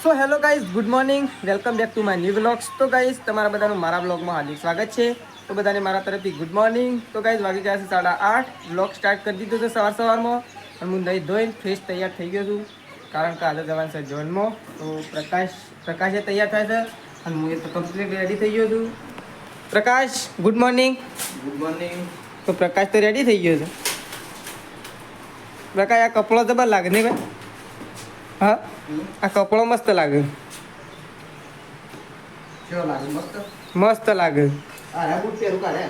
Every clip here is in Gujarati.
So hello guys, good morning, welcome back to my new vlogs. તો ગાઈઝ તમારા બધાનું મારા બ્લોગમાં હાર્દિક સ્વાગત છે. તો બધાને મારા તરફથી ગુડ મોર્નિંગ. તો ગાઈઝ વાગી ગયા છે 8:30. વ્લોગ સ્ટાર્ટ કરી દીધો છે સવારમાં. અને હું નહીં ધોઈને ફ્રેશ તૈયાર થઈ ગયો છું, કારણ કે આજે જવાનું છે જોનમાં. તો પ્રકાશે તૈયાર થાય છે અને હું એ તો કમ્પ્લીટ રેડી થઈ ગયો છું. પ્રકાશ, ગુડ મોર્નિંગ. Good morning. તો પ્રકાશ તો રેડી થઈ ગયો છે. પ્રકાશ, આ કપડો જબર લાગે ને ભાઈ? હા, આ કપડો મસ્ત લાગે. કેવો લાગે? મસ્ત મસ્ત લાગે. આ રે બૂટ પહેરું કાઢે.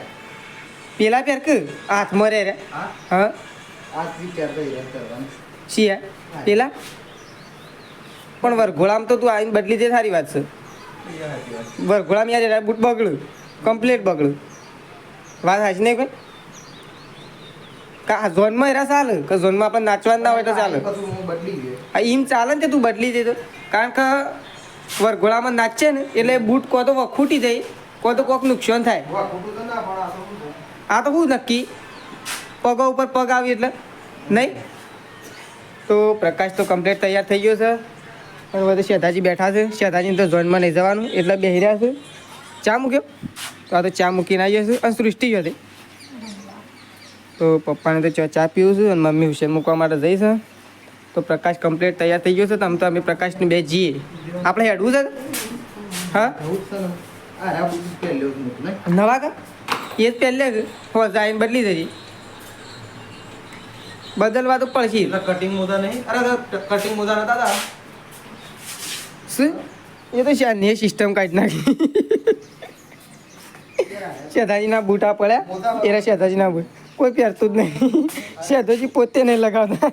પેલા પેર કે હાથમાં રે. હા, હા, આ વિચાર કરી રહ્યા કરવાનું. શિયા પેલા પણ વરઘોડામાં તો તું આવીને બદલી દે, સારી વાત છે. વરઘોડામાં યાર બૂટ બગડ્યું, કમ્પ્લીટ બગડ્યું. વાત હાચી નહીં ભાઈ? કા ઝોનમાં એરા ચાલે કે ઝોનમાં આપણે નાચવાનું ના હોય તો ચાલે. પછી હું બદલી ગયો. આ એમ ચાલે ને, તું બદલી દે તો. કારણ કે વરઘોડામાં નાચે ને એટલે બૂટ કો તો ખૂટી જાય, કો તો કોઈક નુકસાન થાય. વાહ, ખોટું તો ના, પણ આ તો શું છે? આ તો શું નક્કી, પગ ઉપર પગ આવી એટલે નહીં. તો પ્રકાશ તો કમ્પ્લીટ તૈયાર થઈ ગયો છે. અને બધું શેઠાજી બેઠા છે. શેઠાજીને તો ઝોનમાં નહીં જવાનું એટલે બેસી રહ્યા છે. ચા મૂક્યો તો આ તો ચા મૂકીને આવીએ છીએ. અને સૃષ્ટિ હતી તો પપ્પાને તો ચા પીવું છું અને મમ્મી હુસેન મૂકવા માટે જઈશ. તો પ્રકાશ કમ્પ્લીટ તૈયાર થઈ ગયો છે. તો આમ તો અમે પ્રકાશને બે જઈએ. આપણે હેડવું છે. હા, એવું જ છે ને. આ રે બૂટ પહેર્યો જ નહોતું ને. નવા કા એ જ પહેલે હો જાય બદલી જજે. બદલવા તો પડશે. એટલે કટિંગ મોજા નહીં. અરે કટિંગ મોજા નતા તા. શું એ તો શાની સિસ્ટમ કાઢી નાખી. શેઠાજીના બૂટા પડ્યા એરા શેઠાજીના બૂટ કોઈ પહેરતું જ નહીં. શેઠાજી પોતે નહીં લગાવતા.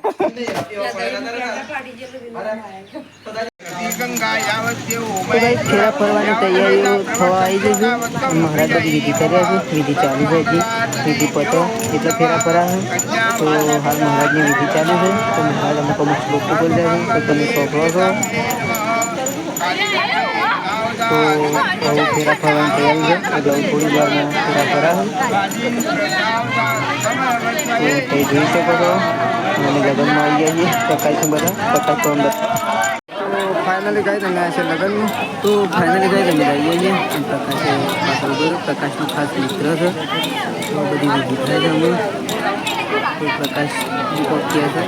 ફેરા ફરવાની તૈયારીઓ થવા આવી જશે. મહારાજ બધી વિધિ કર્યા છે. વિધિ ચાલુ છે હજી. વિધિ પતો એટલે ફેરા ફરા છે. તો હાલ મહારાજની વિધિ ચાલુ છે. તો મહારાજ અમુક અમુક શ્લોકો બોલ્યા છે તો તમે સાંભળો છો. તો હવે ફેરા ફરવાની તૈયારી છે. એટલે હું થોડી વારમાં ફેરા ફરા છે. તો જોઈ શકો છો મને લગ્નમાં આવી ગયા છીએ. પ્રકાશ બધા પ્રકાશ તો અંદર. ફાઇનલી ગઈ તમે આ છે લગ્ન. તો ફાઇનલી ગઈ તમે આવી જઈએ. પ્રકાશે પાછળ ઉભો. પ્રકાશનો ખાસ મિત્ર છે. તો બધી વિધિ થાય છે. અમે તો પ્રકાશ દીપક કહે છે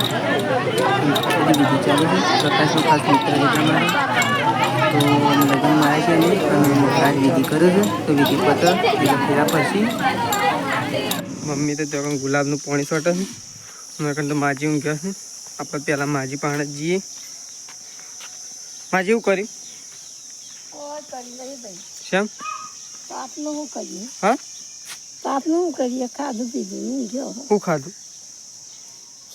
બધી વિધિ ચાલે છે. પ્રકાશનો ખાસ મિત્ર છે તમારે. તો અમે લગ્નમાં આવ્યા છે નહીં અને મહારાજ વિધિ કરે છે. તો વિધિ પત્ર એટલે ફેરા પછી મમ્મી તો ત્યાં ગુલાબનું પાણી સોટે છે. મેં કહ્યું તો માજી ઊંઘ્યા છે. આપણે પહેલાં માજી પાણી જ જઈએ. માજી એવું કર્યું શેમ? તાપનું શું કરીએ? હા, તાપનું શું કરીએ? ખાધું પીધું ઊંઘ્યો. શું ખાધું?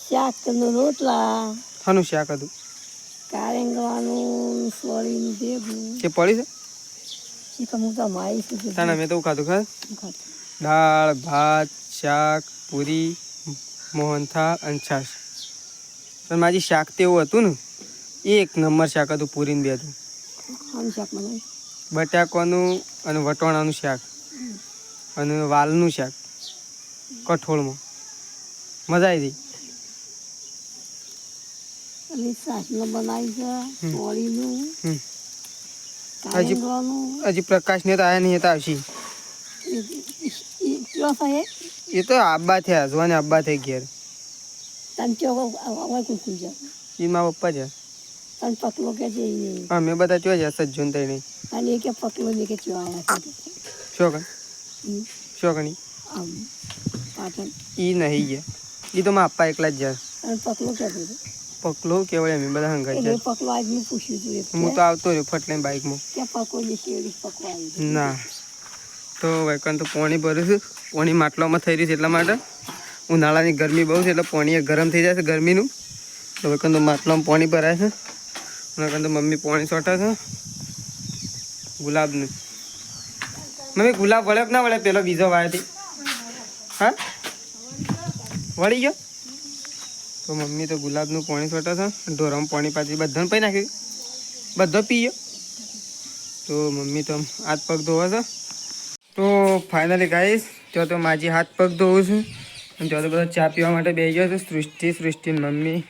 શાક નું રોટલા, શાનું શાક હતું? કારેંગવાનું, સોળીનું ભેગું. કે પડી છે શીખમ હું તો મારી છું. તાને મેં તો ખાધું દાળ ભાત શાક પૂરી મોહનથાળ અને છાશ. પણ મારી શાક તો એવું હતું ને, એક નંબર શાક હતું. પૂરીને બે હતું. શાક બનાવી બટાકાનું અને વટોણાનું શાક અને વાલનું શાક કઠોળમાં. મજા આવી ગઈ. અને સાસનું બનાવી છે. સોળીનું, હમ. કારેંગવાનું. હજી પ્રકાશને તો આવ્યા નહીં હતા. આવશી એ તો આબ્બા થયા. જોવાને આબ્બા થઈ ઘેર. તને ચોખ્ખો કુકુલ છે. એ મારા પપ્પા છે. તને પકલો કે છે હા, મેં બધા ચો છે સજ્જન થઈ નહીં. અને એ કે પકલો ને કે ચો આવ્યા શોકણ શોકણી આમ પાટણ એ નહીં ગયા. એ તો મારા પપ્પા એકલા જ જાય. અને પકલો કે પકલો કેવડે અમે બધા હંગાઈ એટલે જાય. પકલો આજ મેં પૂછ્યું હતું. હું તો આવતો રહ્યો ફટલે બાઇકમાં. કે પકલો જે કેવડી પકલો આવી ના તો વૈકન તો પાણી ભર્યું છે. પાણી માટલામાં થઈ રહ્યું છે એટલા માટે. ઉનાળાની ગરમી બહુ છે એટલે પાણી ગરમ થઈ જાય છે ગરમીનું. તો વૈકન તો માટલામાં પાણી ભરાય છે. વૈકન તો મમ્મી પાણી સોટા છે ગુલાબનું. મમ્મી ગુલાબ વળ્યો કે ના વળે? પેલો બીજો વાળથી હા વળી ગયો. તો મમ્મી તો ગુલાબનું પાણી સોટા છે. ઢોરામાં પાણી પાછી બધાને પી નાખ્યું. બધો પી ગયો. તો મમ્મી તો હાથ પગ ધોવા છે. તો ફાઇનલી ગાઈસ ત્યાં તો માજી હાથ પગ ધોવું છું. અને ત્યાં તો બધા ચા પીવા માટે બેસી ગયો છે. સૃષ્ટિ મમ્મી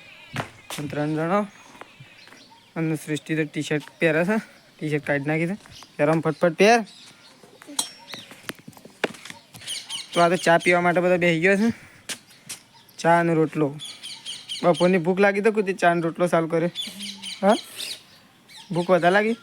3 જણો. અને સૃષ્ટિ તો ટી શર્ટ પહેરે છે, ટી શર્ટ કાઢી નાખી છે. ગરમ ફટફટ પહેર. તો આ તો ચા પીવા માટે બધા બેસી ગયો છે. ચા અને રોટલો. બપોરની ભૂખ લાગી તો કુછ ચા અને રોટલો ચાલુ કરે. હા, ભૂખ વધારે લાગી.